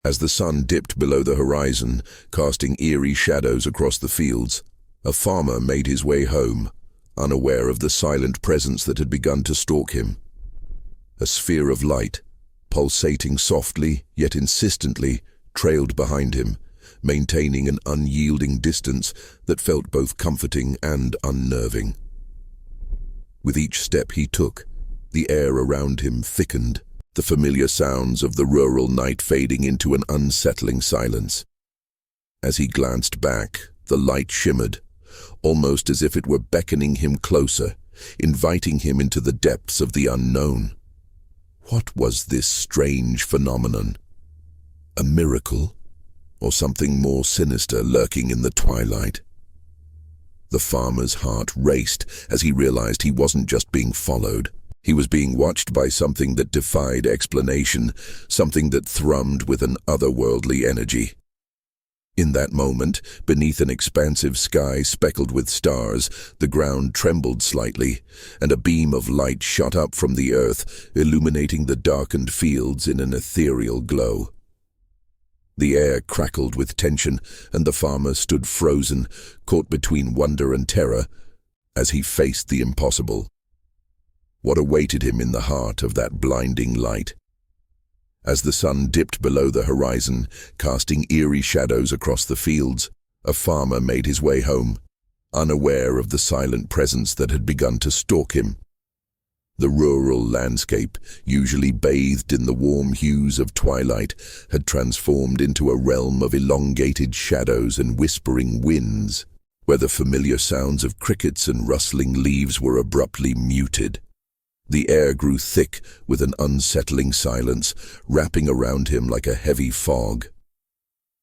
As the sun dipped below the horizon, casting eerie shadows across the fields, a farmer made his way home, unaware of the silent presence that had begun to stalk him. A sphere of light, pulsating softly yet insistently, trailed behind him, maintaining an unyielding distance that felt both comforting and unnerving. With each step he took, the air around him thickened, the familiar sounds of the rural night fading into an unsettling silence. As he glanced back, the light shimmered, almost as if it were beckoning him closer, inviting him into the depths of the unknown. What was this strange phenomenon? A miracle, or something more sinister lurking in the twilight? The farmer's heart raced as he realized he wasn't just being followed. He was being watched by something that defied explanation, something that thrummed with an otherworldly energy. In that moment, beneath an expansive sky speckled with stars, the ground trembled slightly, and a beam of light shot up from the earth, illuminating the darkened fields in an ethereal glow. The air crackled with tension, and the farmer stood frozen, caught between wonder and terror, as he faced the impossible. What awaited him in the heart of that blinding light? As the sun dipped below the horizon, casting eerie shadows across the fields, a farmer made his way home, unaware of the silent presence that had begun to stalk him. The rural landscape, usually bathed in the warm hues of twilight, had transformed into a realm of elongated shadows and whispering winds, where the familiar sounds of crickets and rustling leaves were abruptly muted. The air grew thick with an unsettling silence, wrapping around him like a heavy fog.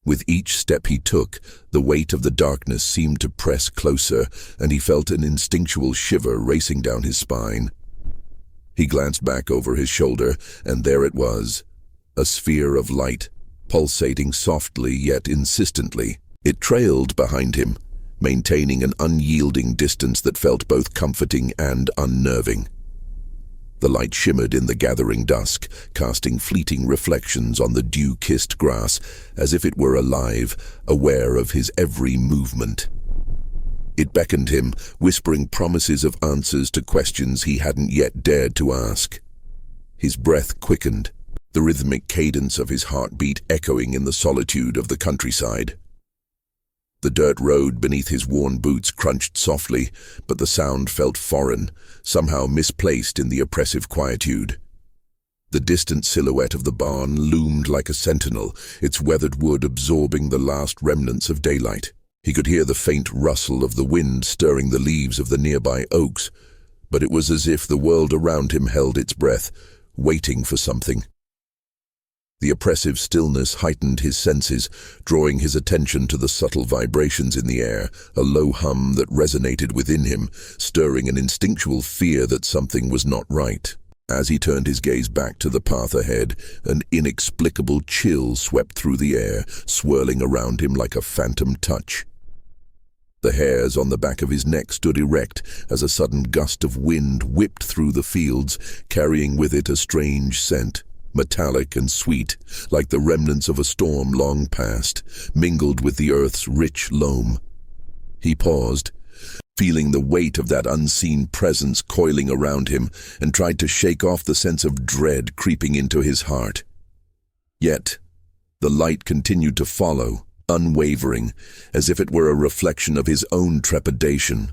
With each step he took, the weight of the darkness seemed to press closer, and he felt an instinctual shiver racing down his spine. He glanced back over his shoulder, and there it was, a sphere of light, pulsating softly yet insistently. It trailed behind him, maintaining an unyielding distance that felt both comforting and unnerving. The light shimmered in the gathering dusk, casting fleeting reflections on the dew-kissed grass, as if it were alive, aware of his every movement. It beckoned him, whispering promises of answers to questions he hadn't yet dared to ask. His breath quickened, the rhythmic cadence of his heartbeat echoing in the solitude of the countryside. The dirt road beneath his worn boots crunched softly, but the sound felt foreign, somehow misplaced in the oppressive quietude. The distant silhouette of the barn loomed like a sentinel, its weathered wood absorbing the last remnants of daylight. He could hear the faint rustle of the wind stirring the leaves of the nearby oaks, but it was as if the world around him held its breath, waiting for something. The oppressive stillness heightened his senses, drawing his attention to the subtle vibrations in the air, a low hum that resonated within him, stirring an instinctual fear that something was not right. As he turned his gaze back to the path ahead, an inexplicable chill swept through the air, swirling around him like a phantom touch. The hairs on the back of his neck stood erect as a sudden gust of wind whipped through the fields, carrying with it a strange scent. Metallic and sweet, like the remnants of a storm long past, mingled with the earth's rich loam. He paused, feeling the weight of that unseen presence coiling around him, and tried to shake off the sense of dread creeping into his heart. Yet, the light continued to follow, unwavering, as if it were a reflection of his own trepidation.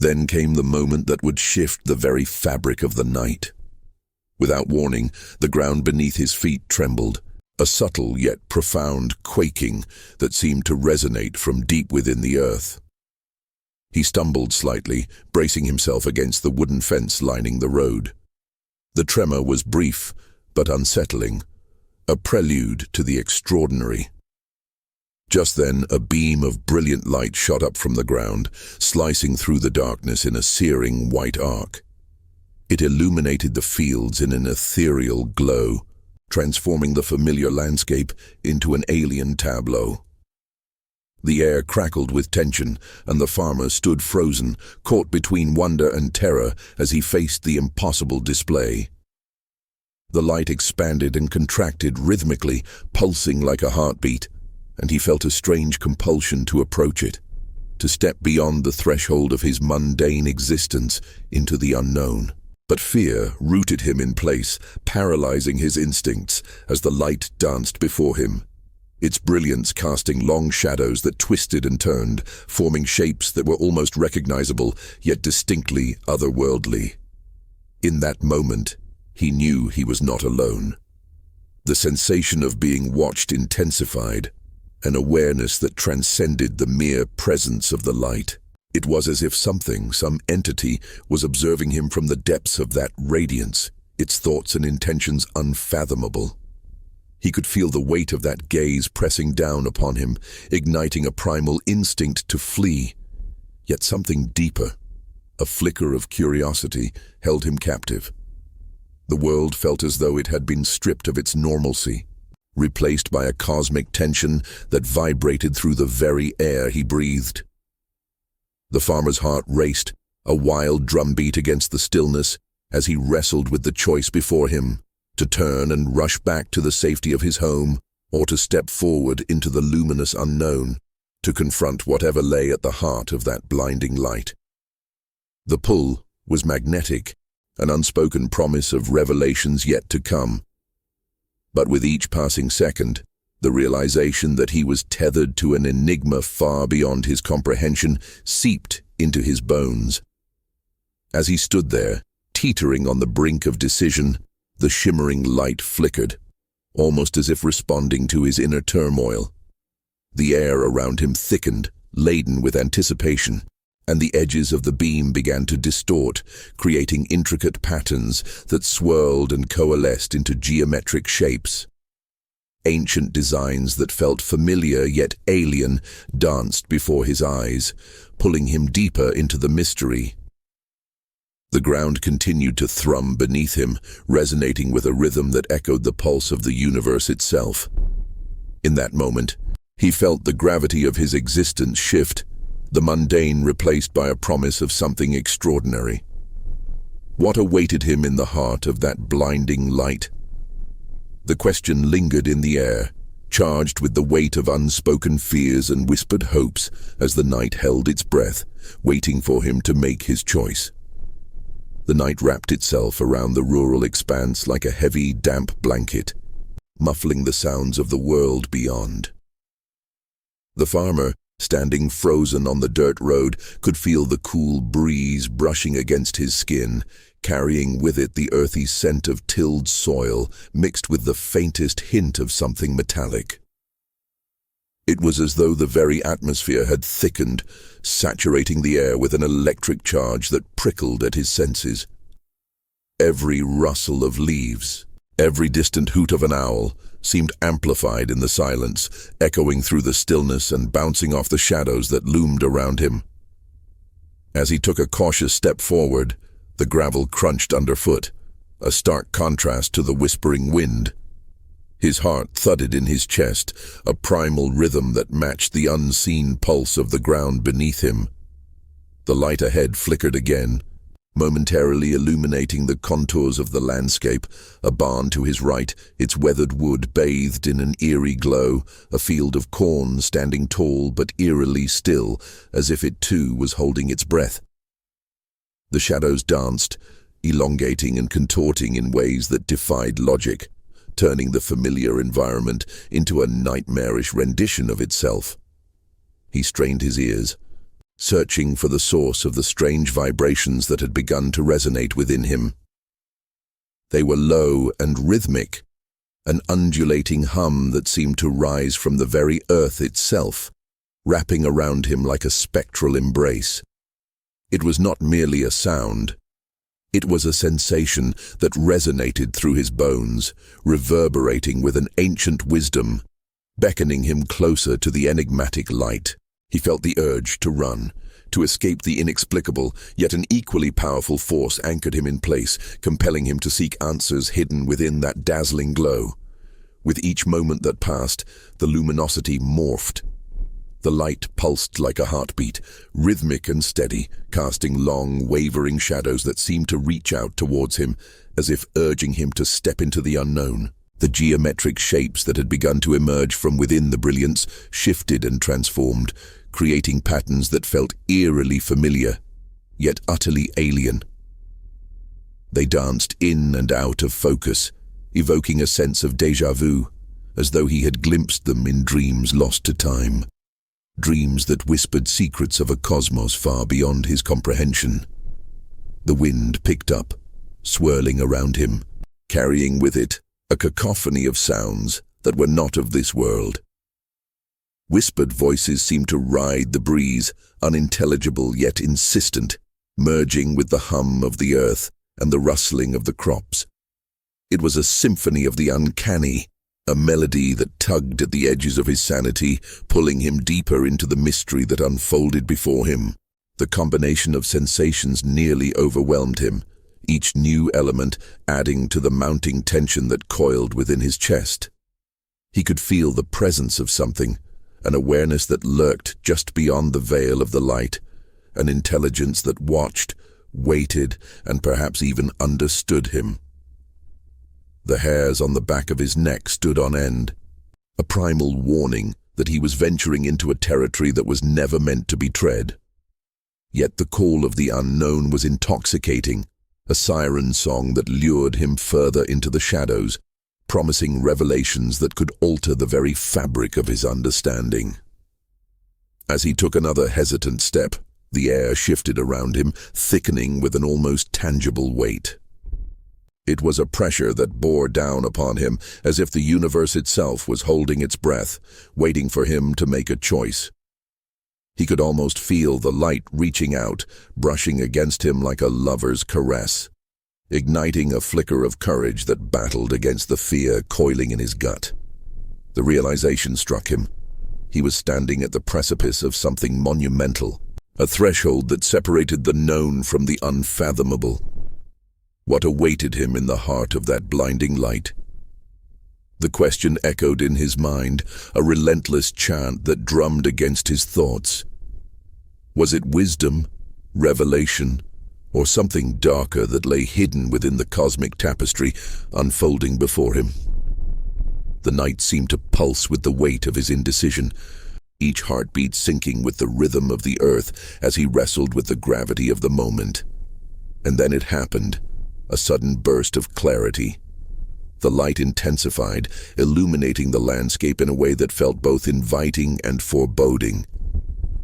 Then came the moment that would shift the very fabric of the night. Without warning, the ground beneath his feet trembled, a subtle yet profound quaking that seemed to resonate from deep within the earth. He stumbled slightly, bracing himself against the wooden fence lining the road. The tremor was brief, but unsettling, a prelude to the extraordinary. Just then, a beam of brilliant light shot up from the ground, slicing through the darkness in a searing white arc. It illuminated the fields in an ethereal glow, transforming the familiar landscape into an alien tableau. The air crackled with tension, and the farmer stood frozen, caught between wonder and terror as he faced the impossible display. The light expanded and contracted rhythmically, pulsing like a heartbeat, and he felt a strange compulsion to approach it, to step beyond the threshold of his mundane existence into the unknown. But fear rooted him in place, paralyzing his instincts as the light danced before him, its brilliance casting long shadows that twisted and turned, forming shapes that were almost recognizable, yet distinctly otherworldly. In that moment, he knew he was not alone. The sensation of being watched intensified, an awareness that transcended the mere presence of the light. It was as if something, some entity, was observing him from the depths of that radiance, its thoughts and intentions unfathomable. He could feel the weight of that gaze pressing down upon him, igniting a primal instinct to flee. Yet something deeper, a flicker of curiosity, held him captive. The world felt as though it had been stripped of its normalcy, replaced by a cosmic tension that vibrated through the very air he breathed. The farmer's heart raced, a wild drumbeat against the stillness, as he wrestled with the choice before him, to turn and rush back to the safety of his home, or to step forward into the luminous unknown, to confront whatever lay at the heart of that blinding light. The pull was magnetic, an unspoken promise of revelations yet to come. But with each passing second, the realization that he was tethered to an enigma far beyond his comprehension seeped into his bones. As he stood there, teetering on the brink of decision, the shimmering light flickered, almost as if responding to his inner turmoil. The air around him thickened, laden with anticipation, and the edges of the beam began to distort, creating intricate patterns that swirled and coalesced into geometric shapes. Ancient designs that felt familiar yet alien danced before his eyes, pulling him deeper into the mystery. The ground continued to thrum beneath him, resonating with a rhythm that echoed the pulse of the universe itself. In that moment, he felt the gravity of his existence shift, the mundane replaced by a promise of something extraordinary. What awaited him in the heart of that blinding light? The question lingered in the air, charged with the weight of unspoken fears and whispered hopes as the night held its breath, waiting for him to make his choice. The night wrapped itself around the rural expanse like a heavy, damp blanket, muffling the sounds of the world beyond. The farmer, standing frozen on the dirt road, could feel the cool breeze brushing against his skin, carrying with it the earthy scent of tilled soil mixed with the faintest hint of something metallic. It was as though the very atmosphere had thickened, saturating the air with an electric charge that prickled at his senses. Every rustle of leaves, every distant hoot of an owl, seemed amplified in the silence, echoing through the stillness and bouncing off the shadows that loomed around him. As he took a cautious step forward, the gravel crunched underfoot, a stark contrast to the whispering wind. His heart thudded in his chest, a primal rhythm that matched the unseen pulse of the ground beneath him. The light ahead flickered again, momentarily illuminating the contours of the landscape, a barn to his right, its weathered wood bathed in an eerie glow, a field of corn standing tall but eerily still, as if it too was holding its breath. The shadows danced, elongating and contorting in ways that defied logic, turning the familiar environment into a nightmarish rendition of itself. He strained his ears, searching for the source of the strange vibrations that had begun to resonate within him. They were low and rhythmic, an undulating hum that seemed to rise from the very earth itself, wrapping around him like a spectral embrace. It was not merely a sound. It was a sensation that resonated through his bones, reverberating with an ancient wisdom, beckoning him closer to the enigmatic light. He felt the urge to run, to escape the inexplicable, yet an equally powerful force anchored him in place, compelling him to seek answers hidden within that dazzling glow. With each moment that passed, the luminosity morphed. The light pulsed like a heartbeat, rhythmic and steady, casting long, wavering shadows that seemed to reach out towards him, as if urging him to step into the unknown. The geometric shapes that had begun to emerge from within the brilliance shifted and transformed, creating patterns that felt eerily familiar, yet utterly alien. They danced in and out of focus, evoking a sense of déjà vu, as though he had glimpsed them in dreams lost to time. Dreams that whispered secrets of a cosmos far beyond his comprehension. The wind picked up, swirling around him, carrying with it a cacophony of sounds that were not of this world. Whispered voices seemed to ride the breeze, unintelligible yet insistent, merging with the hum of the earth and the rustling of the crops. It was a symphony of the uncanny, a melody that tugged at the edges of his sanity, pulling him deeper into the mystery that unfolded before him. The combination of sensations nearly overwhelmed him, each new element adding to the mounting tension that coiled within his chest. He could feel the presence of something, an awareness that lurked just beyond the veil of the light, an intelligence that watched, waited, and perhaps even understood him. The hairs on the back of his neck stood on end, a primal warning that he was venturing into a territory that was never meant to be tread. Yet the call of the unknown was intoxicating, a siren song that lured him further into the shadows, promising revelations that could alter the very fabric of his understanding. As he took another hesitant step, the air shifted around him, thickening with an almost tangible weight. It was a pressure that bore down upon him, as if the universe itself was holding its breath, waiting for him to make a choice. He could almost feel the light reaching out, brushing against him like a lover's caress, igniting a flicker of courage that battled against the fear coiling in his gut. The realization struck him. He was standing at the precipice of something monumental, a threshold that separated the known from the unfathomable. What awaited him in the heart of that blinding light? The question echoed in his mind, a relentless chant that drummed against his thoughts. Was it wisdom, revelation, or something darker that lay hidden within the cosmic tapestry unfolding before him? The night seemed to pulse with the weight of his indecision, each heartbeat syncing with the rhythm of the earth as he wrestled with the gravity of the moment. And then it happened. A sudden burst of clarity. The light intensified, illuminating the landscape in a way that felt both inviting and foreboding.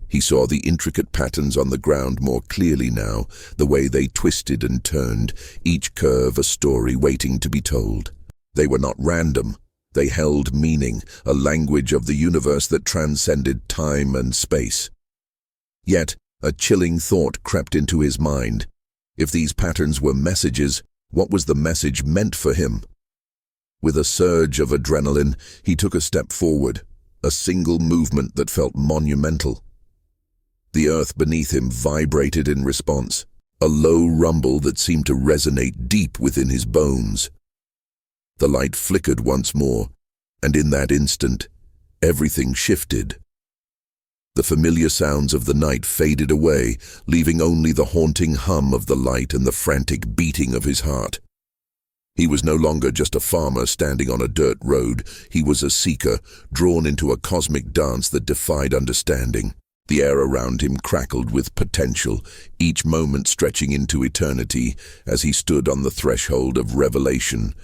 He saw the intricate patterns on the ground more clearly now, the way they twisted and turned, each curve a story waiting to be told. They were not random. They held meaning, a language of the universe that transcended time and space. Yet, a chilling thought crept into his mind. If these patterns were messages, what was the message meant for him? With a surge of adrenaline, he took a step forward, a single movement that felt monumental. The earth beneath him vibrated in response, a low rumble that seemed to resonate deep within his bones. The light flickered once more, and in that instant, everything shifted. The familiar sounds of the night faded away, leaving only the haunting hum of the light and the frantic beating of his heart. He was no longer just a farmer standing on a dirt road. He was a seeker, drawn into a cosmic dance that defied understanding. The air around him crackled with potential, each moment stretching into eternity as he stood on the threshold of revelation.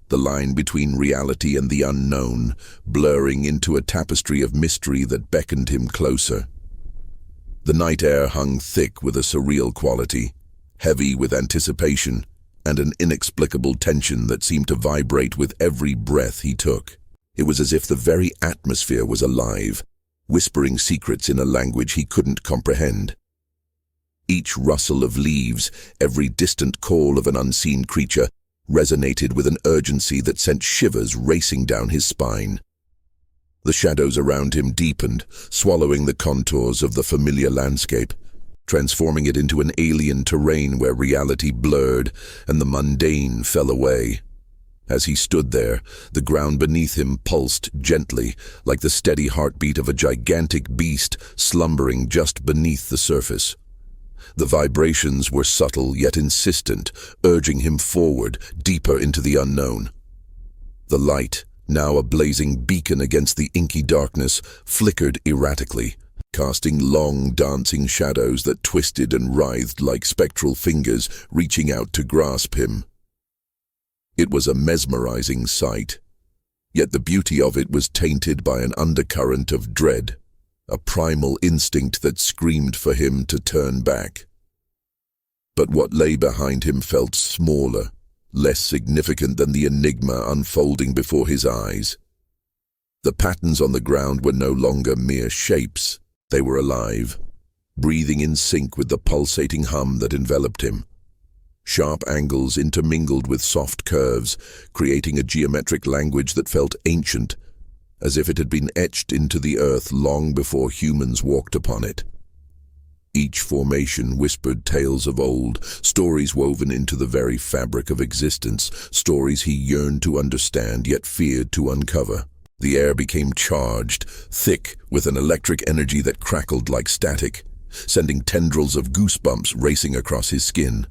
The line between reality and the unknown, blurring into a tapestry of mystery that beckoned him closer. The night air hung thick with a surreal quality, heavy with anticipation, and an inexplicable tension that seemed to vibrate with every breath he took. It was as if the very atmosphere was alive, whispering secrets in a language he couldn't comprehend. Each rustle of leaves, every distant call of an unseen creature, resonated with an urgency that sent shivers racing down his spine. The shadows around him deepened, swallowing the contours of the familiar landscape, transforming it into an alien terrain where reality blurred and the mundane fell away. As he stood there, the ground beneath him pulsed gently, like the steady heartbeat of a gigantic beast slumbering just beneath the surface. The vibrations were subtle yet insistent, urging him forward, deeper into the unknown. The light, now a blazing beacon against the inky darkness, flickered erratically, casting long, dancing shadows that twisted and writhed like spectral fingers reaching out to grasp him. It was a mesmerizing sight, yet the beauty of it was tainted by an undercurrent of dread, a primal instinct that screamed for him to turn back. But what lay behind him felt smaller, less significant than the enigma unfolding before his eyes. The patterns on the ground were no longer mere shapes. They were alive, breathing in sync with the pulsating hum that enveloped him. Sharp angles intermingled with soft curves, creating a geometric language that felt ancient, as if it had been etched into the earth long before humans walked upon it. Each formation whispered tales of old, stories woven into the very fabric of existence, stories he yearned to understand yet feared to uncover. The air became charged, thick with an electric energy that crackled like static, sending tendrils of goosebumps racing across his skin.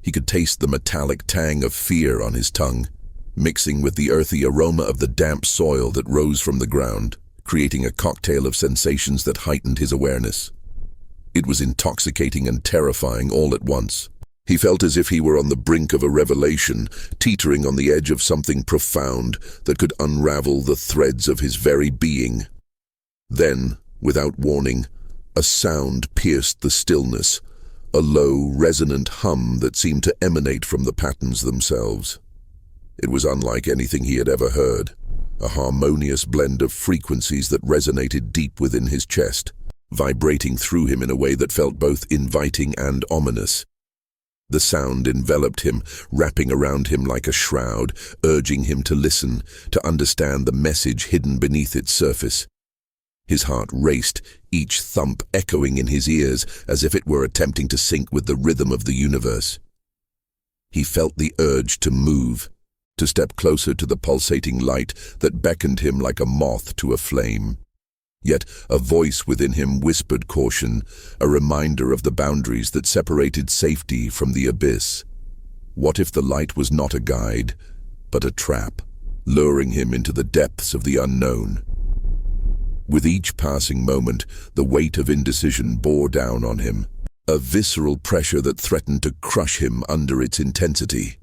He could taste the metallic tang of fear on his tongue, mixing with the earthy aroma of the damp soil that rose from the ground, creating a cocktail of sensations that heightened his awareness. It was intoxicating and terrifying all at once. He felt as if he were on the brink of a revelation, teetering on the edge of something profound that could unravel the threads of his very being. Then, without warning, a sound pierced the stillness, a low, resonant hum that seemed to emanate from the patterns themselves. It was unlike anything he had ever heard, a harmonious blend of frequencies that resonated deep within his chest, vibrating through him in a way that felt both inviting and ominous. The sound enveloped him, wrapping around him like a shroud, urging him to listen, to understand the message hidden beneath its surface. His heart raced, each thump echoing in his ears as if it were attempting to sync with the rhythm of the universe. He felt the urge to move, to step closer to the pulsating light that beckoned him like a moth to a flame. Yet a voice within him whispered caution, a reminder of the boundaries that separated safety from the abyss. What if the light was not a guide, but a trap, luring him into the depths of the unknown? With each passing moment, the weight of indecision bore down on him, a visceral pressure that threatened to crush him under its intensity.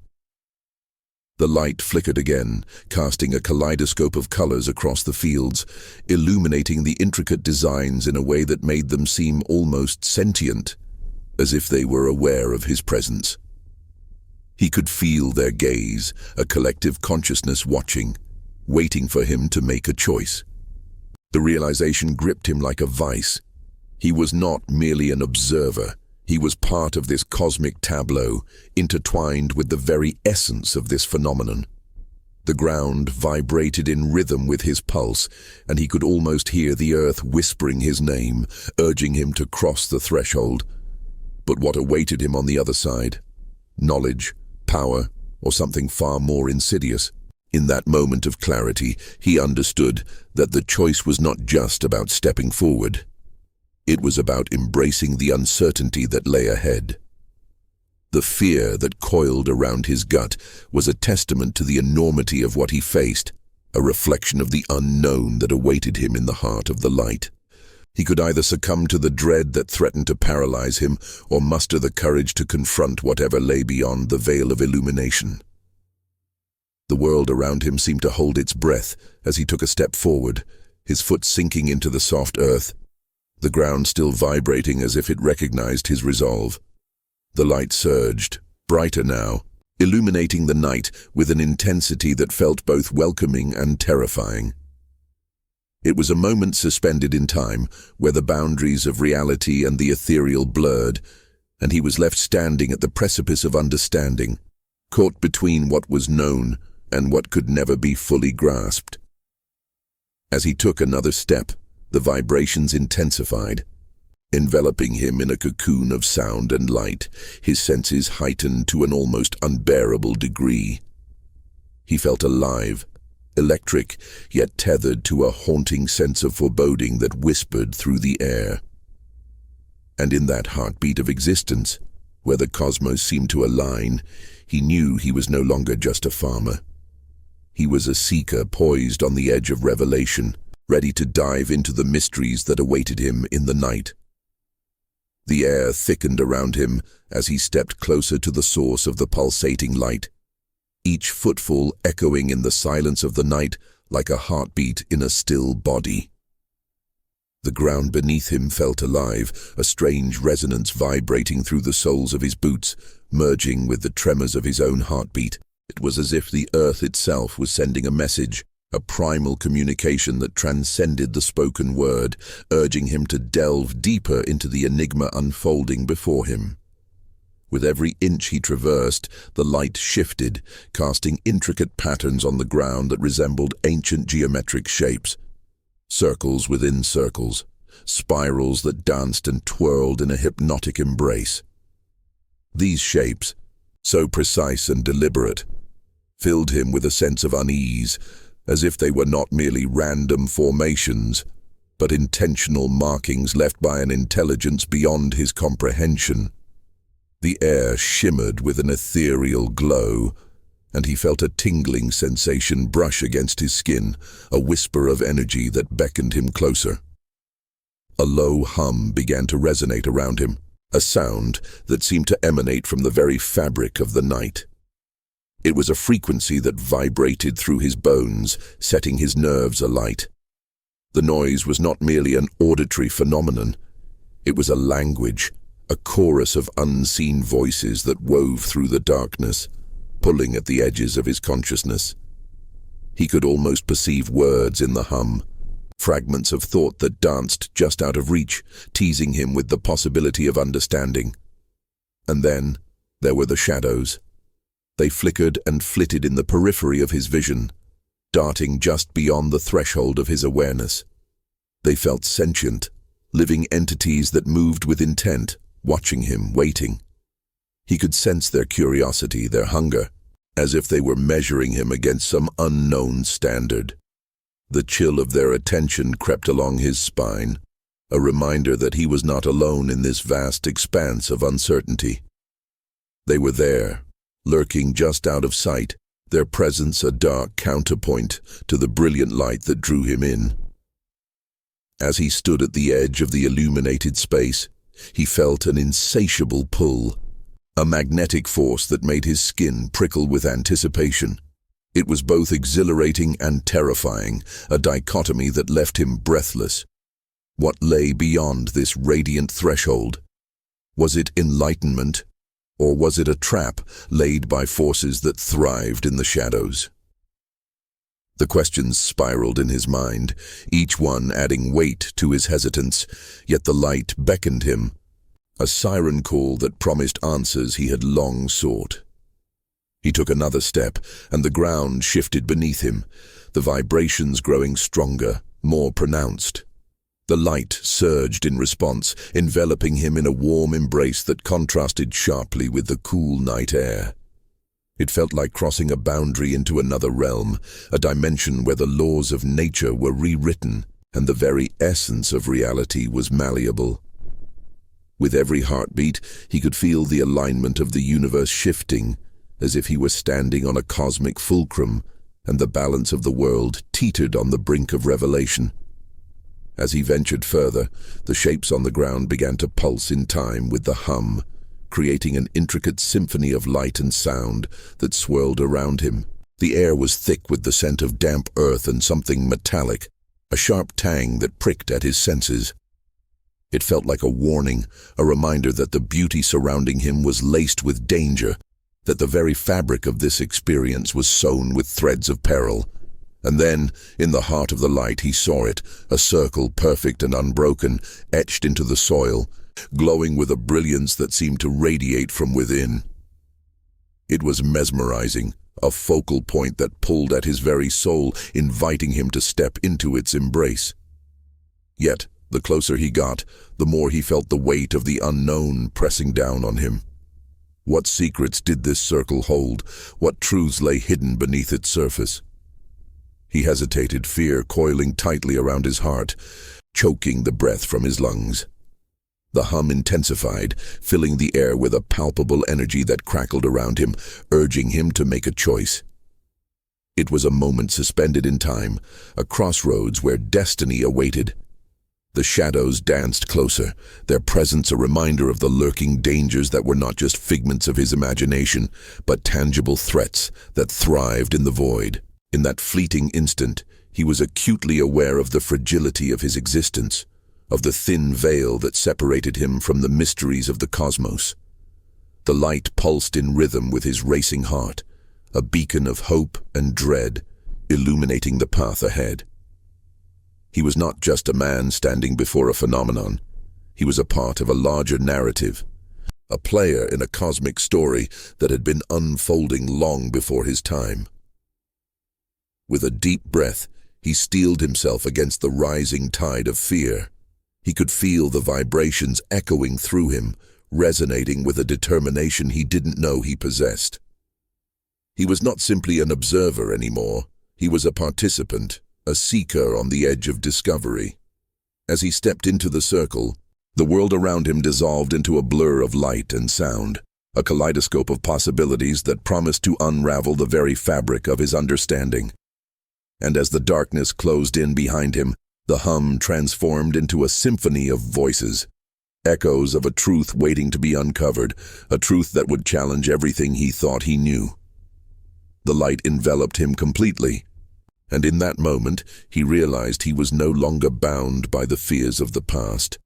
The light flickered again, casting a kaleidoscope of colors across the fields, illuminating the intricate designs in a way that made them seem almost sentient, as if they were aware of his presence. He could feel their gaze, a collective consciousness watching, waiting for him to make a choice. The realization gripped him like a vice. He was not merely an observer. He was part of this cosmic tableau, intertwined with the very essence of this phenomenon. The ground vibrated in rhythm with his pulse, and he could almost hear the earth whispering his name, urging him to cross the threshold. But what awaited him on the other side? Knowledge, power, or something far more insidious? In that moment of clarity, he understood that the choice was not just about stepping forward. It was about embracing the uncertainty that lay ahead. The fear that coiled around his gut was a testament to the enormity of what he faced, a reflection of the unknown that awaited him in the heart of the light. He could either succumb to the dread that threatened to paralyze him, or muster the courage to confront whatever lay beyond the veil of illumination. The world around him seemed to hold its breath as he took a step forward, his foot sinking into the soft earth, the ground still vibrating as if it recognized his resolve. The light surged, brighter now, illuminating the night with an intensity that felt both welcoming and terrifying. It was a moment suspended in time, where the boundaries of reality and the ethereal blurred, and he was left standing at the precipice of understanding, caught between what was known and what could never be fully grasped. As he took another step, the vibrations intensified, enveloping him in a cocoon of sound and light, his senses heightened to an almost unbearable degree. He felt alive, electric, yet tethered to a haunting sense of foreboding that whispered through the air. And in that heartbeat of existence, where the cosmos seemed to align, he knew he was no longer just a farmer. He was a seeker poised on the edge of revelation, ready to dive into the mysteries that awaited him in the night. The air thickened around him as he stepped closer to the source of the pulsating light, each footfall echoing in the silence of the night like a heartbeat in a still body. The ground beneath him felt alive, a strange resonance vibrating through the soles of his boots, merging with the tremors of his own heartbeat. It was as if the earth itself was sending a message, a primal communication that transcended the spoken word, urging him to delve deeper into the enigma unfolding before him. With every inch he traversed, the light shifted, casting intricate patterns on the ground that resembled ancient geometric shapes. Circles within circles, spirals that danced and twirled in a hypnotic embrace. These shapes, so precise and deliberate, filled him with a sense of unease, as if they were not merely random formations, but intentional markings left by an intelligence beyond his comprehension. The air shimmered with an ethereal glow, and he felt a tingling sensation brush against his skin, a whisper of energy that beckoned him closer. A low hum began to resonate around him, a sound that seemed to emanate from the very fabric of the night. It was a frequency that vibrated through his bones, setting his nerves alight. The noise was not merely an auditory phenomenon. It was a language, a chorus of unseen voices that wove through the darkness, pulling at the edges of his consciousness. He could almost perceive words in the hum, fragments of thought that danced just out of reach, teasing him with the possibility of understanding. And then there were the shadows. They flickered and flitted in the periphery of his vision, darting just beyond the threshold of his awareness. They felt sentient, living entities that moved with intent, watching him, waiting. He could sense their curiosity, their hunger, as if they were measuring him against some unknown standard. The chill of their attention crept along his spine, a reminder that he was not alone in this vast expanse of uncertainty. They were there, lurking just out of sight, their presence a dark counterpoint to the brilliant light that drew him in. As he stood at the edge of the illuminated space, he felt an insatiable pull, a magnetic force that made his skin prickle with anticipation. It was both exhilarating and terrifying, a dichotomy that left him breathless. What lay beyond this radiant threshold? Was it enlightenment? Or was it a trap laid by forces that thrived in the shadows? The questions spiraled in his mind, each one adding weight to his hesitance, yet the light beckoned him, a siren call that promised answers he had long sought. He took another step, and the ground shifted beneath him, the vibrations growing stronger, more pronounced. The light surged in response, enveloping him in a warm embrace that contrasted sharply with the cool night air. It felt like crossing a boundary into another realm, a dimension where the laws of nature were rewritten and the very essence of reality was malleable. With every heartbeat, he could feel the alignment of the universe shifting, as if he were standing on a cosmic fulcrum, and the balance of the world teetered on the brink of revelation. As he ventured further, the shapes on the ground began to pulse in time with the hum, creating an intricate symphony of light and sound that swirled around him. The air was thick with the scent of damp earth and something metallic, a sharp tang that pricked at his senses. It felt like a warning, a reminder that the beauty surrounding him was laced with danger, that the very fabric of this experience was sewn with threads of peril. And then, in the heart of the light, he saw it, a circle perfect and unbroken, etched into the soil, glowing with a brilliance that seemed to radiate from within. It was mesmerizing, a focal point that pulled at his very soul, inviting him to step into its embrace. Yet, the closer he got, the more he felt the weight of the unknown pressing down on him. What secrets did this circle hold? What truths lay hidden beneath its surface? He hesitated, fear coiling tightly around his heart, choking the breath from his lungs. The hum intensified, filling the air with a palpable energy that crackled around him, urging him to make a choice. It was a moment suspended in time, a crossroads where destiny awaited. The shadows danced closer, their presence a reminder of the lurking dangers that were not just figments of his imagination, but tangible threats that thrived in the void. In that fleeting instant, he was acutely aware of the fragility of his existence, of the thin veil that separated him from the mysteries of the cosmos. The light pulsed in rhythm with his racing heart, a beacon of hope and dread, illuminating the path ahead. He was not just a man standing before a phenomenon. He was a part of a larger narrative, a player in a cosmic story that had been unfolding long before his time. With a deep breath, he steeled himself against the rising tide of fear. He could feel the vibrations echoing through him, resonating with a determination he didn't know he possessed. He was not simply an observer anymore. He was a participant, a seeker on the edge of discovery. As he stepped into the circle, the world around him dissolved into a blur of light and sound, a kaleidoscope of possibilities that promised to unravel the very fabric of his understanding. And as the darkness closed in behind him, the hum transformed into a symphony of voices, echoes of a truth waiting to be uncovered, a truth that would challenge everything he thought he knew. The light enveloped him completely, and in that moment he realized he was no longer bound by the fears of the past.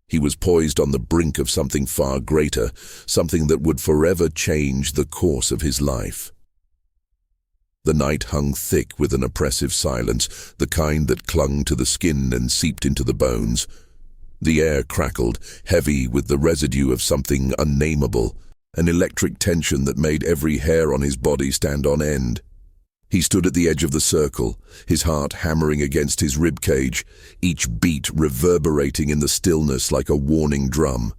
He was poised on the brink of something far greater, something that would forever change the course of his life. The night hung thick with an oppressive silence, the kind that clung to the skin and seeped into the bones. The air crackled, heavy with the residue of something unnameable, an electric tension that made every hair on his body stand on end. He stood at the edge of the circle, his heart hammering against his ribcage, each beat reverberating in the stillness like a warning drum.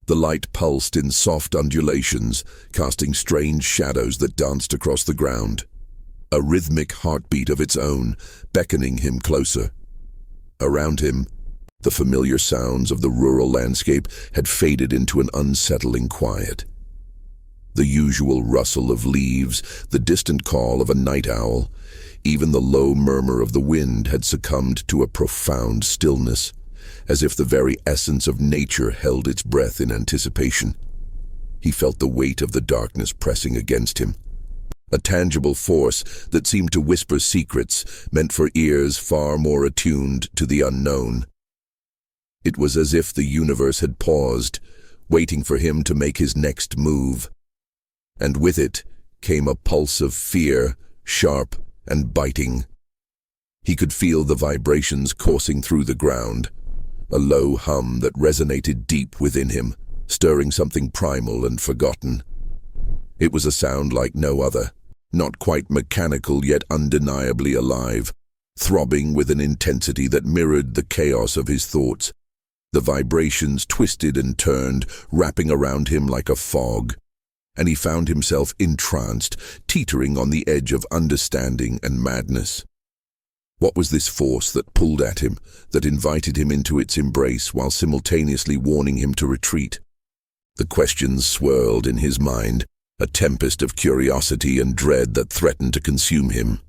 The light pulsed in soft undulations, casting strange shadows that danced across the ground, a rhythmic heartbeat of its own, beckoning him closer. Around him, the familiar sounds of the rural landscape had faded into an unsettling quiet. The usual rustle of leaves, the distant call of a night owl, even the low murmur of the wind had succumbed to a profound stillness, as if the very essence of nature held its breath in anticipation. He felt the weight of the darkness pressing against him, a tangible force that seemed to whisper secrets meant for ears far more attuned to the unknown. It was as if the universe had paused, waiting for him to make his next move. And with it came a pulse of fear, sharp and biting. He could feel the vibrations coursing through the ground, a low hum that resonated deep within him, stirring something primal and forgotten. It was a sound like no other, not quite mechanical yet undeniably alive, throbbing with an intensity that mirrored the chaos of his thoughts. The vibrations twisted and turned, wrapping around him like a fog, and he found himself entranced, teetering on the edge of understanding and madness. What was this force that pulled at him, that invited him into its embrace while simultaneously warning him to retreat? The questions swirled in his mind, a tempest of curiosity and dread that threatened to consume him.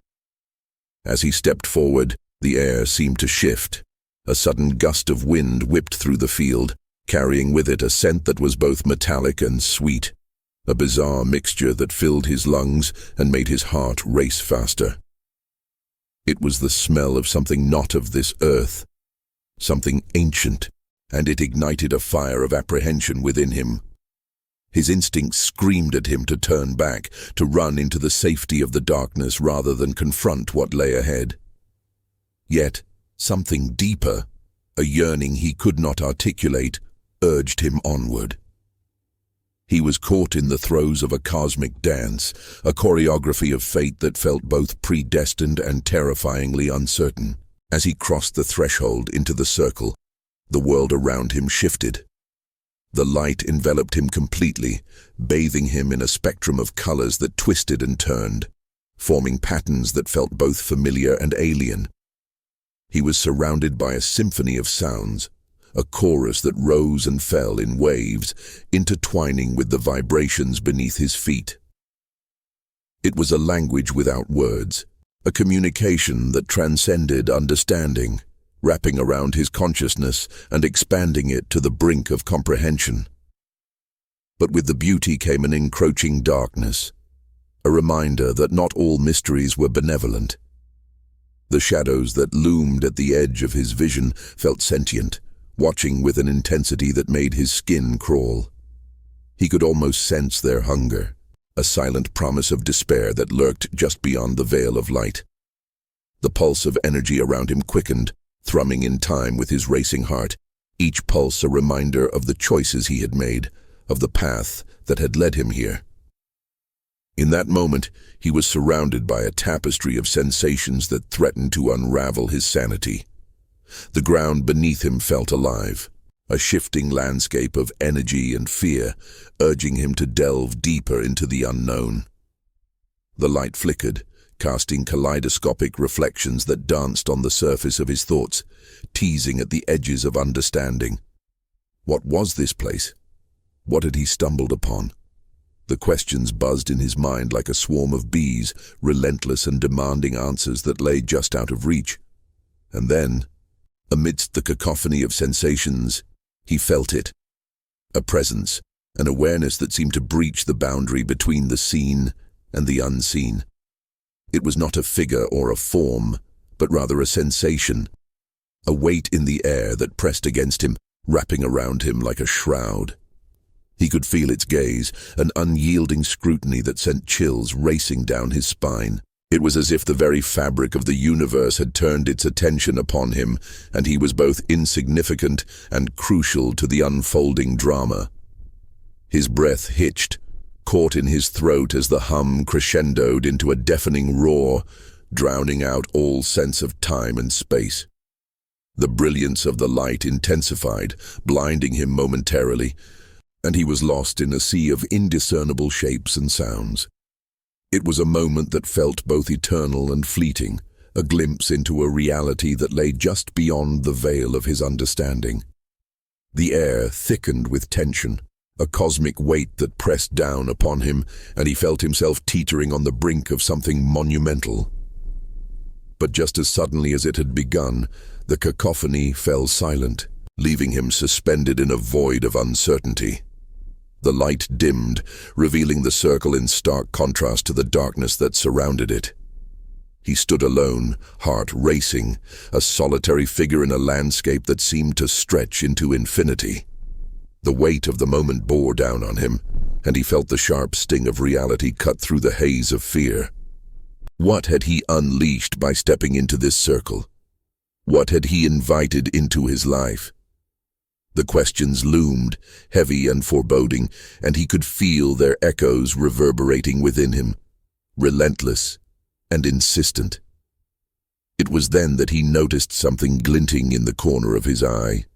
As he stepped forward, the air seemed to shift. A sudden gust of wind whipped through the field, carrying with it a scent that was both metallic and sweet, a bizarre mixture that filled his lungs and made his heart race faster. It was the smell of something not of this earth, something ancient, and it ignited a fire of apprehension within him. His instincts screamed at him to turn back, to run into the safety of the darkness rather than confront what lay ahead. Yet, something deeper, a yearning he could not articulate, urged him onward. He was caught in the throes of a cosmic dance, a choreography of fate that felt both predestined and terrifyingly uncertain. As he crossed the threshold into the circle, the world around him shifted. The light enveloped him completely, bathing him in a spectrum of colors that twisted and turned, forming patterns that felt both familiar and alien. He was surrounded by a symphony of sounds, a chorus that rose and fell in waves, intertwining with the vibrations beneath his feet. It was a language without words, a communication that transcended understanding, wrapping around his consciousness and expanding it to the brink of comprehension. But with the beauty came an encroaching darkness, a reminder that not all mysteries were benevolent. The shadows that loomed at the edge of his vision felt sentient, watching with an intensity that made his skin crawl. He could almost sense their hunger, a silent promise of despair that lurked just beyond the veil of light. The pulse of energy around him quickened, thrumming in time with his racing heart, each pulse a reminder of the choices he had made, of the path that had led him here. In that moment, he was surrounded by a tapestry of sensations that threatened to unravel his sanity. The ground beneath him felt alive, a shifting landscape of energy and fear, urging him to delve deeper into the unknown. The light flickered, casting kaleidoscopic reflections that danced on the surface of his thoughts, teasing at the edges of understanding. What was this place? What had he stumbled upon? The questions buzzed in his mind like a swarm of bees, relentless and demanding answers that lay just out of reach. And then, amidst the cacophony of sensations, he felt it. A presence, an awareness that seemed to breach the boundary between the seen and the unseen. It was not a figure or a form, but rather a sensation, a weight in the air that pressed against him, wrapping around him like a shroud. He could feel its gaze, an unyielding scrutiny that sent chills racing down his spine. It was as if the very fabric of the universe had turned its attention upon him, and he was both insignificant and crucial to the unfolding drama. His breath hitched, caught in his throat as the hum crescendoed into a deafening roar, drowning out all sense of time and space. The brilliance of the light intensified, blinding him momentarily, and he was lost in a sea of indiscernible shapes and sounds. It was a moment that felt both eternal and fleeting, a glimpse into a reality that lay just beyond the veil of his understanding. The air thickened with tension, a cosmic weight that pressed down upon him, and he felt himself teetering on the brink of something monumental. But just as suddenly as it had begun, the cacophony fell silent, leaving him suspended in a void of uncertainty. The light dimmed, revealing the circle in stark contrast to the darkness that surrounded it. He stood alone, heart racing, a solitary figure in a landscape that seemed to stretch into infinity. The weight of the moment bore down on him, and he felt the sharp sting of reality cut through the haze of fear. What had he unleashed by stepping into this circle? What had he invited into his life? The questions loomed, heavy and foreboding, and he could feel their echoes reverberating within him, relentless and insistent. It was then that he noticed something glinting in the corner of his eye,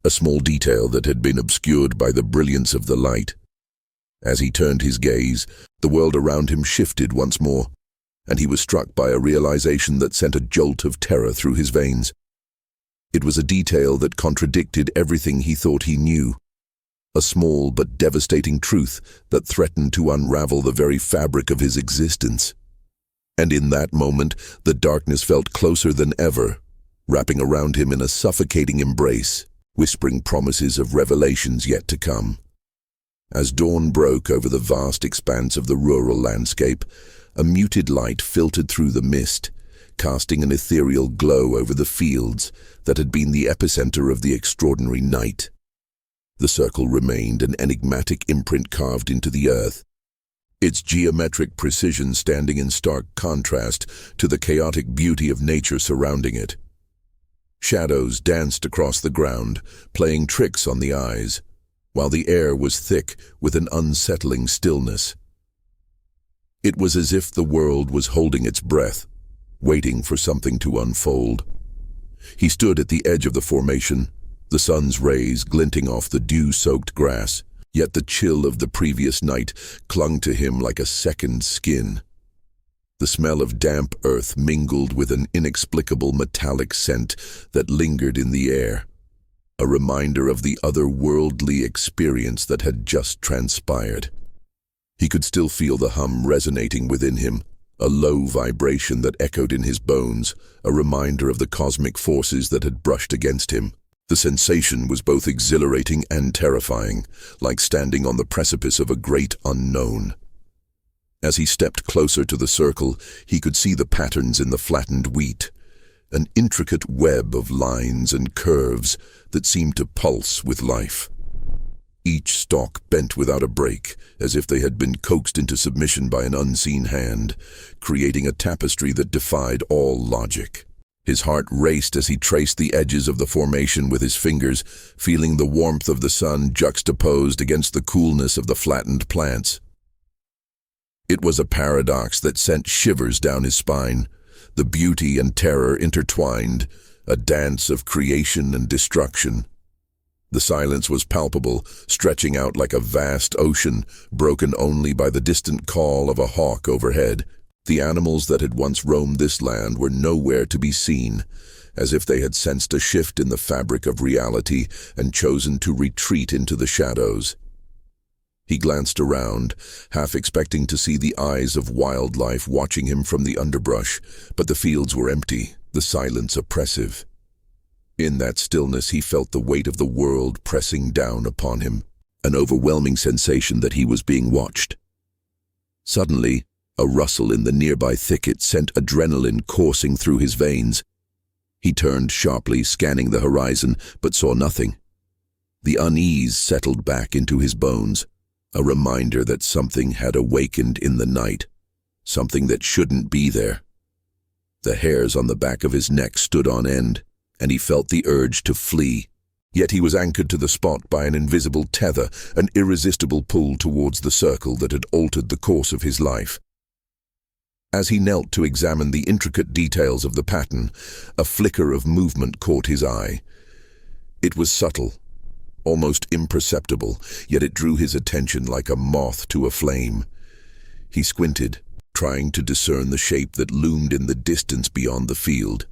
a small detail that had been obscured by the brilliance of the light. As he turned his gaze, the world around him shifted once more, and he was struck by a realization that sent a jolt of terror through his veins. It was a detail that contradicted everything he thought he knew, a small but devastating truth that threatened to unravel the very fabric of his existence. And in that moment, the darkness felt closer than ever, wrapping around him in a suffocating embrace, whispering promises of revelations yet to come. As dawn broke over the vast expanse of the rural landscape, a muted light filtered through the mist, casting an ethereal glow over the fields that had been the epicenter of the extraordinary night. The circle remained an enigmatic imprint carved into the earth, its geometric precision standing in stark contrast to the chaotic beauty of nature surrounding it. Shadows danced across the ground, playing tricks on the eyes, while the air was thick with an unsettling stillness. It was as if the world was holding its breath, waiting for something to unfold. He stood at the edge of the formation, the sun's rays glinting off the dew-soaked grass, yet the chill of the previous night clung to him like a second skin. The smell of damp earth mingled with an inexplicable metallic scent that lingered in the air, a reminder of the otherworldly experience that had just transpired. He could still feel the hum resonating within him, a low vibration that echoed in his bones, a reminder of the cosmic forces that had brushed against him. The sensation was both exhilarating and terrifying, like standing on the precipice of a great unknown. As he stepped closer to the circle, he could see the patterns in the flattened wheat, an intricate web of lines and curves that seemed to pulse with life. Each stalk bent without a break, as if they had been coaxed into submission by an unseen hand, creating a tapestry that defied all logic. His heart raced as he traced the edges of the formation with his fingers, feeling the warmth of the sun juxtaposed against the coolness of the flattened plants. It was a paradox that sent shivers down his spine, the beauty and terror intertwined, a dance of creation and destruction. The silence was palpable, stretching out like a vast ocean, broken only by the distant call of a hawk overhead. The animals that had once roamed this land were nowhere to be seen, as if they had sensed a shift in the fabric of reality and chosen to retreat into the shadows. He glanced around, half expecting to see the eyes of wildlife watching him from the underbrush, but the fields were empty, the silence oppressive. In that stillness he felt the weight of the world pressing down upon him, an overwhelming sensation that he was being watched. Suddenly, a rustle in the nearby thicket sent adrenaline coursing through his veins. He turned sharply, scanning the horizon, but saw nothing. The unease settled back into his bones, a reminder that something had awakened in the night, something that shouldn't be there. The hairs on the back of his neck stood on end, and he felt the urge to flee. Yet he was anchored to the spot by an invisible tether, an irresistible pull towards the circle that had altered the course of his life. As he knelt to examine the intricate details of the pattern, a flicker of movement caught his eye. It was subtle, almost imperceptible, yet it drew his attention like a moth to a flame. He squinted, trying to discern the shape that loomed in the distance beyond the field.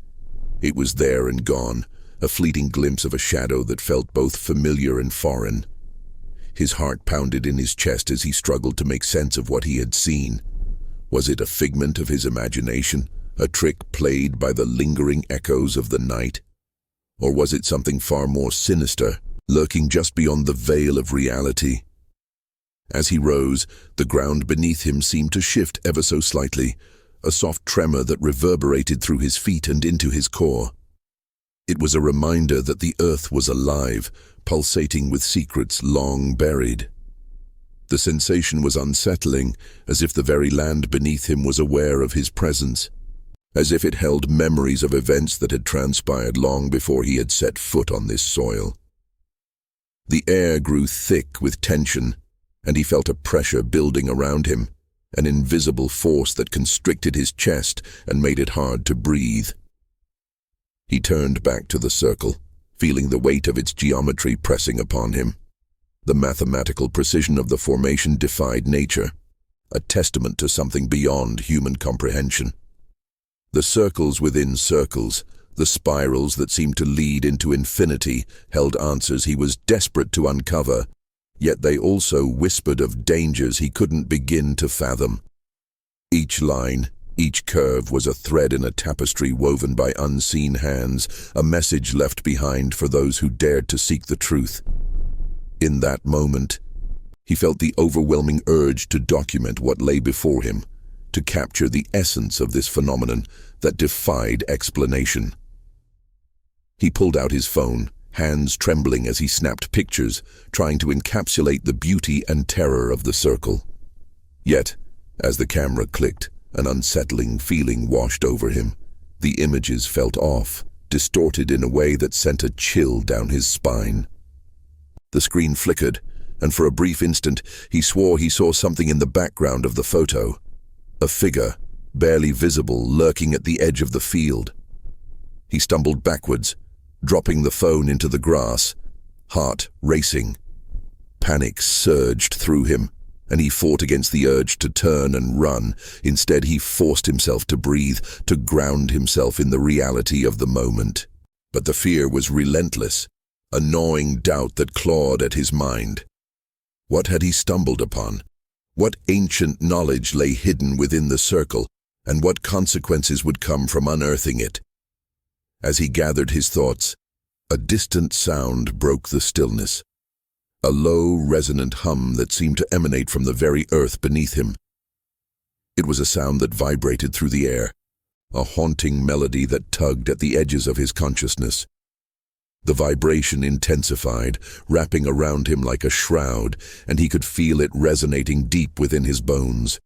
It was there and gone, a fleeting glimpse of a shadow that felt both familiar and foreign. His heart pounded in his chest as he struggled to make sense of what he had seen. Was it a figment of his imagination, a trick played by the lingering echoes of the night? Or was it something far more sinister, lurking just beyond the veil of reality? As he rose, the ground beneath him seemed to shift ever so slightly, a soft tremor that reverberated through his feet and into his core. It was a reminder that the earth was alive, pulsating with secrets long buried. The sensation was unsettling, as if the very land beneath him was aware of his presence, as if it held memories of events that had transpired long before he had set foot on this soil. The air grew thick with tension, and he felt a pressure building around him, an invisible force that constricted his chest and made it hard to breathe. He turned back to the circle, feeling the weight of its geometry pressing upon him. The mathematical precision of the formation defied nature, a testament to something beyond human comprehension. The circles within circles, the spirals that seemed to lead into infinity, held answers he was desperate to uncover, yet they also whispered of dangers he couldn't begin to fathom. Each line, each curve was a thread in a tapestry woven by unseen hands, a message left behind for those who dared to seek the truth. In that moment, he felt the overwhelming urge to document what lay before him, to capture the essence of this phenomenon that defied explanation. He pulled out his phone, hands trembling as he snapped pictures, trying to encapsulate the beauty and terror of the circle. Yet, as the camera clicked, an unsettling feeling washed over him. The images felt off, distorted in a way that sent a chill down his spine. The screen flickered, and for a brief instant he swore he saw something in the background of the photo. A figure, barely visible, lurking at the edge of the field. He stumbled backwards, dropping the phone into the grass, heart racing. Panic surged through him, and he fought against the urge to turn and run. Instead, he forced himself to breathe, to ground himself in the reality of the moment. But the fear was relentless, a gnawing doubt that clawed at his mind. What had he stumbled upon? What ancient knowledge lay hidden within the circle, and what consequences would come from unearthing it? As he gathered his thoughts, a distant sound broke the stillness. A low, resonant hum that seemed to emanate from the very earth beneath him. It was a sound that vibrated through the air, a haunting melody that tugged at the edges of his consciousness. The vibration intensified, wrapping around him like a shroud, and he could feel it resonating deep within his bones.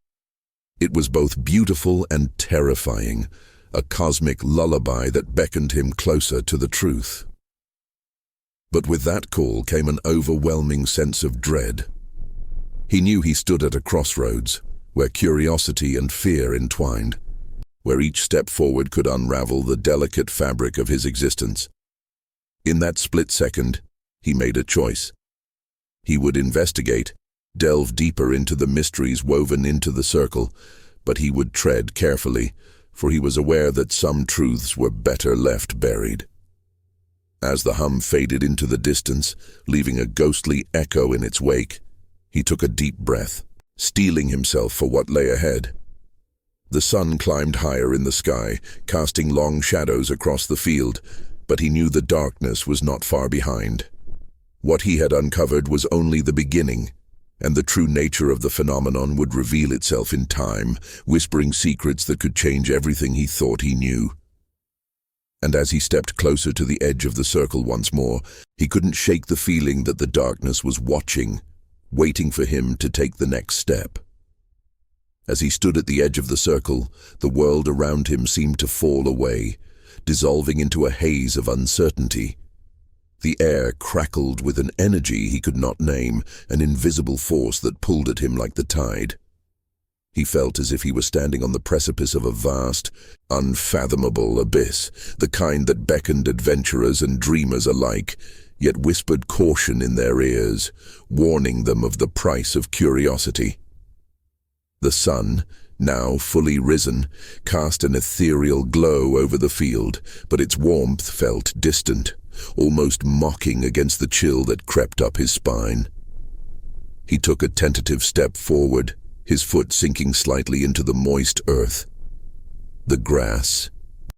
It was both beautiful and terrifying, a cosmic lullaby that beckoned him closer to the truth. But with that call came an overwhelming sense of dread. He knew he stood at a crossroads, where curiosity and fear entwined, where each step forward could unravel the delicate fabric of his existence. In that split second, he made a choice. He would investigate, delve deeper into the mysteries woven into the circle, but he would tread carefully, for he was aware that some truths were better left buried. As the hum faded into the distance, leaving a ghostly echo in its wake, he took a deep breath, steeling himself for what lay ahead. The sun climbed higher in the sky, casting long shadows across the field, but he knew the darkness was not far behind. What he had uncovered was only the beginning, and the true nature of the phenomenon would reveal itself in time, whispering secrets that could change everything he thought he knew. And as he stepped closer to the edge of the circle once more, he couldn't shake the feeling that the darkness was watching, waiting for him to take the next step. As he stood at the edge of the circle, the world around him seemed to fall away, dissolving into a haze of uncertainty. The air crackled with an energy he could not name, an invisible force that pulled at him like the tide. He felt as if he was standing on the precipice of a vast, unfathomable abyss, the kind that beckoned adventurers and dreamers alike, yet whispered caution in their ears, warning them of the price of curiosity. The sun, now fully risen, cast an ethereal glow over the field, but its warmth felt distant, almost mocking against the chill that crept up his spine. He took a tentative step forward, his foot sinking slightly into the moist earth. The grass,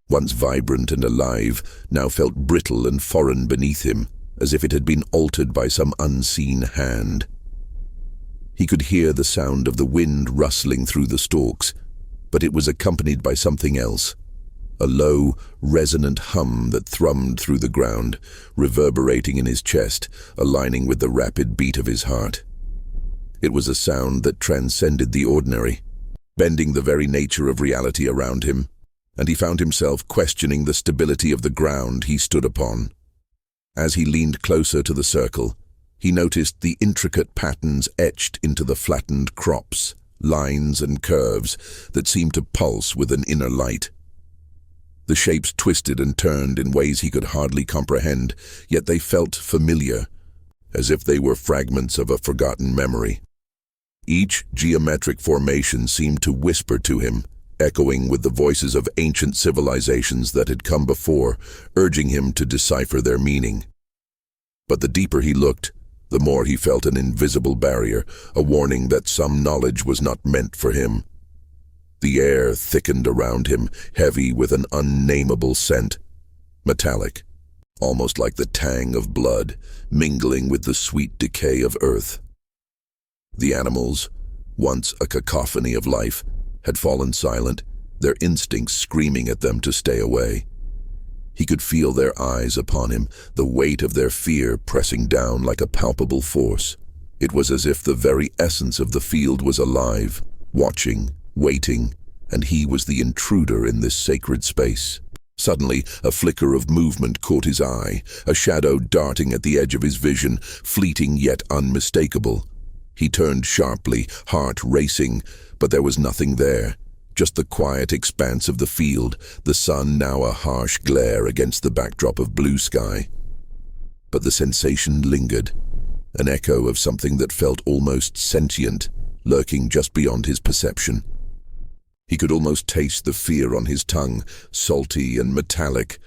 once vibrant and alive, now felt brittle and foreign beneath him, as if it had been altered by some unseen hand. He could hear the sound of the wind rustling through the stalks, but it was accompanied by something else, a low, resonant hum that thrummed through the ground, reverberating in his chest, aligning with the rapid beat of his heart. It was a sound that transcended the ordinary, bending the very nature of reality around him, and he found himself questioning the stability of the ground he stood upon. As he leaned closer to the circle, he noticed the intricate patterns etched into the flattened crops, lines and curves that seemed to pulse with an inner light. The shapes twisted and turned in ways he could hardly comprehend, yet they felt familiar, as if they were fragments of a forgotten memory. Each geometric formation seemed to whisper to him, echoing with the voices of ancient civilizations that had come before, urging him to decipher their meaning. But the deeper he looked, the more he felt an invisible barrier, a warning that some knowledge was not meant for him. The air thickened around him, heavy with an unnameable scent, metallic, almost like the tang of blood, mingling with the sweet decay of earth. The animals, once a cacophony of life, had fallen silent, their instincts screaming at them to stay away. He could feel their eyes upon him, the weight of their fear pressing down like a palpable force. It was as if the very essence of the field was alive, watching, waiting, and he was the intruder in this sacred space. Suddenly, a flicker of movement caught his eye, a shadow darting at the edge of his vision, fleeting yet unmistakable. He turned sharply, heart racing, but there was nothing there, just the quiet expanse of the field, the sun now a harsh glare against the backdrop of blue sky. But the sensation lingered, an echo of something that felt almost sentient, lurking just beyond his perception. He could almost taste the fear on his tongue, salty and metallic,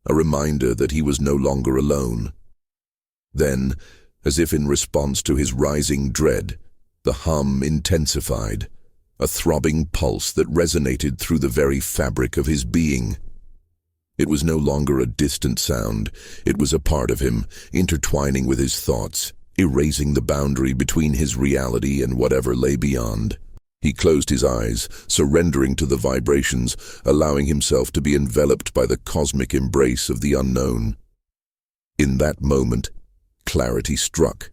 a reminder that he was no longer alone. Then, as if in response to his rising dread, the hum intensified, a throbbing pulse that resonated through the very fabric of his being. It was no longer a distant sound, it was a part of him, intertwining with his thoughts, erasing the boundary between his reality and whatever lay beyond. He closed his eyes, surrendering to the vibrations, allowing himself to be enveloped by the cosmic embrace of the unknown. In that moment, clarity struck,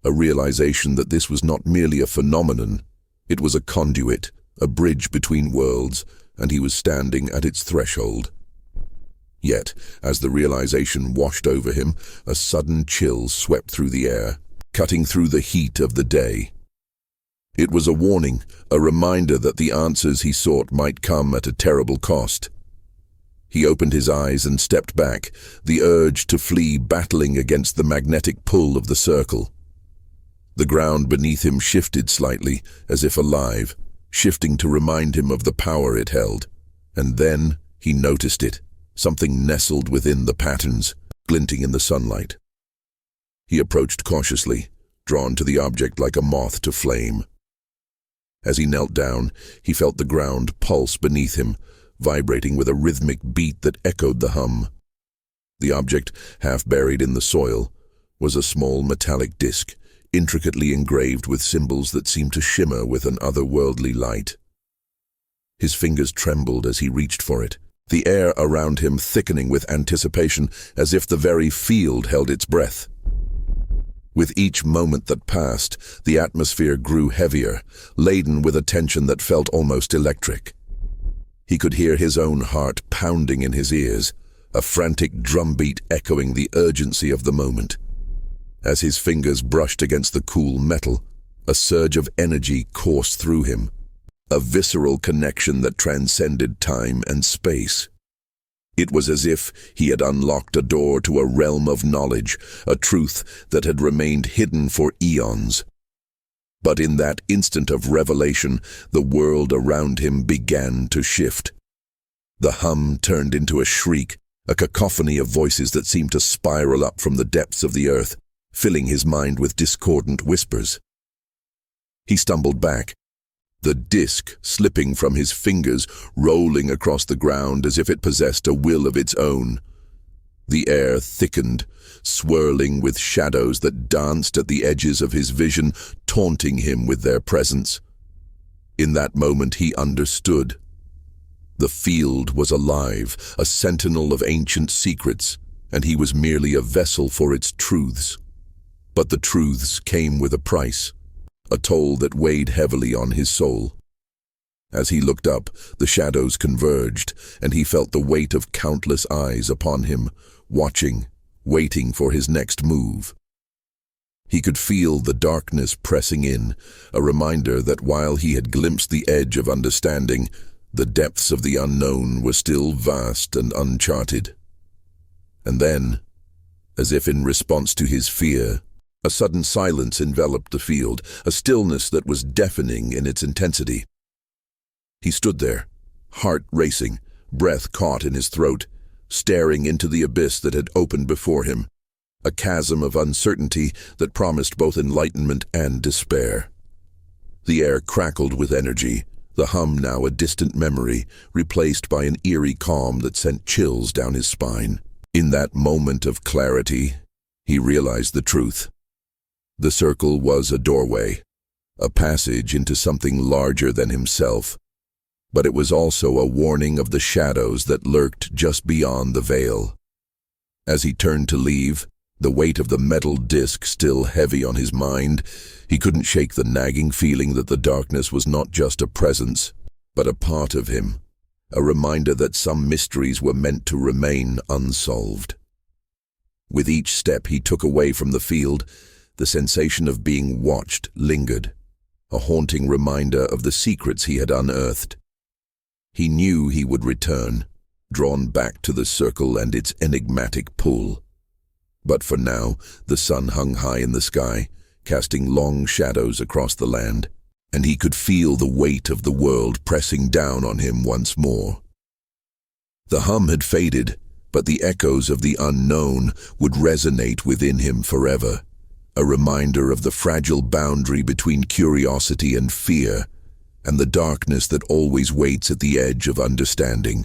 a realization that this was not merely a phenomenon, it was a conduit, a bridge between worlds, and he was standing at its threshold. Yet, as the realization washed over him, a sudden chill swept through the air, cutting through the heat of the day. It was a warning, a reminder that the answers he sought might come at a terrible cost. He opened his eyes and stepped back, the urge to flee battling against the magnetic pull of the circle. The ground beneath him shifted slightly, as if alive, shifting to remind him of the power it held. And then he noticed it, something nestled within the patterns, glinting in the sunlight. He approached cautiously, drawn to the object like a moth to flame. As he knelt down, he felt the ground pulse beneath him, vibrating with a rhythmic beat that echoed the hum. The object, half buried in the soil, was a small metallic disc, intricately engraved with symbols that seemed to shimmer with an otherworldly light. His fingers trembled as he reached for it, the air around him thickening with anticipation, as if the very field held its breath. With each moment that passed, the atmosphere grew heavier, laden with a tension that felt almost electric. He could hear his own heart pounding in his ears, a frantic drumbeat echoing the urgency of the moment. As his fingers brushed against the cool metal, a surge of energy coursed through him, a visceral connection that transcended time and space. It was as if he had unlocked a door to a realm of knowledge, a truth that had remained hidden for eons. But in that instant of revelation, the world around him began to shift. The hum turned into a shriek, a cacophony of voices that seemed to spiral up from the depths of the earth, filling his mind with discordant whispers. He stumbled back, the disc slipping from his fingers, rolling across the ground as if it possessed a will of its own. The air thickened, swirling with shadows that danced at the edges of his vision, taunting him with their presence. In that moment he understood. The field was alive, a sentinel of ancient secrets, and he was merely a vessel for its truths. But the truths came with a price, a toll that weighed heavily on his soul. As he looked up, the shadows converged, and he felt the weight of countless eyes upon him, watching, waiting for his next move. He could feel the darkness pressing in, a reminder that while he had glimpsed the edge of understanding, the depths of the unknown were still vast and uncharted. And then, as if in response to his fear, a sudden silence enveloped the field, a stillness that was deafening in its intensity. He stood there, heart racing, breath caught in his throat, staring into the abyss that had opened before him, a chasm of uncertainty that promised both enlightenment and despair. The air crackled with energy, the hum now a distant memory, replaced by an eerie calm that sent chills down his spine. In that moment of clarity, he realized the truth. The circle was a doorway, a passage into something larger than himself, but it was also a warning of the shadows that lurked just beyond the veil. As he turned to leave, the weight of the metal disc still heavy on his mind, he couldn't shake the nagging feeling that the darkness was not just a presence, but a part of him, a reminder that some mysteries were meant to remain unsolved. With each step he took away from the field, the sensation of being watched lingered, a haunting reminder of the secrets he had unearthed. He knew he would return, drawn back to the circle and its enigmatic pull. But for now, the sun hung high in the sky, casting long shadows across the land, and he could feel the weight of the world pressing down on him once more. The hum had faded, but the echoes of the unknown would resonate within him forever, a reminder of the fragile boundary between curiosity and fear, and the darkness that always waits at the edge of understanding.